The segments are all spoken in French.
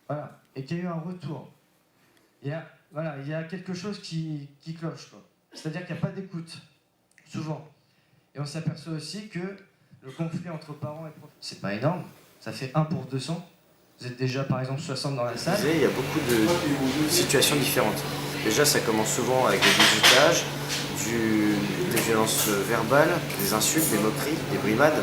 Voilà. Et qu'il y a eu un retour. Voilà, il y a quelque chose qui cloche, quoi. C'est-à-dire qu'il n'y a pas d'écoute, souvent. Et on s'aperçoit aussi que le conflit entre parents et profs, c'est pas énorme, ça fait 1 pour 200. Vous êtes déjà par exemple 60 dans la salle. Il y a beaucoup de situations différentes. Déjà, ça commence souvent avec des bizutage, des violences verbales, des insultes, des moqueries, des brimades.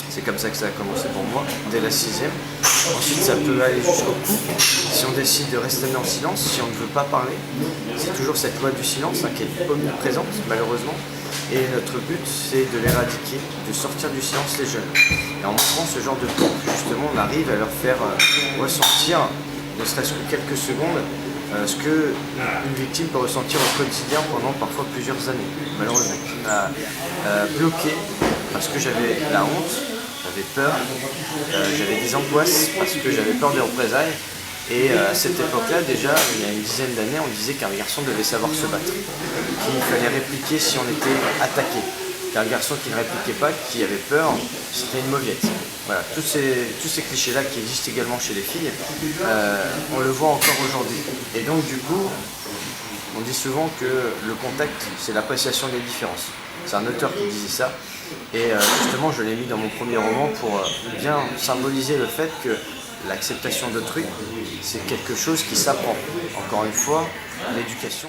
C'est comme ça que ça a commencé pour moi, dès la 6e. Ensuite, ça peut aller jusqu'au coup. Si on décide de rester en silence, si on ne veut pas parler, c'est toujours cette loi du silence qui est omniprésente, malheureusement. Et notre but, c'est de l'éradiquer, de sortir du silence les jeunes. Et en montrant ce genre de couple, justement, on arrive à leur faire ressentir, ne serait-ce que quelques secondes, ce qu'une victime peut ressentir au quotidien pendant parfois plusieurs années. Malheureusement, on a bloqué parce que j'avais la honte, j'avais peur, j'avais des angoisses parce que j'avais peur des représailles. Et à cette époque-là, déjà, il y a une dizaine d'années, on disait qu'un garçon devait savoir se battre, qu'il fallait répliquer si on était attaqué, qu'un garçon qui ne répliquait pas, qui avait peur, c'était une mauviette. Voilà, tous ces clichés-là qui existent également chez les filles, on le voit encore aujourd'hui. Et donc du coup, on dit souvent que le contact, c'est l'appréciation des différences. C'est un auteur qui disait ça. Et justement, je l'ai mis dans mon premier roman pour bien symboliser le fait que l'acceptation d'autrui, c'est quelque chose qui s'apprend. Encore une fois, l'éducation.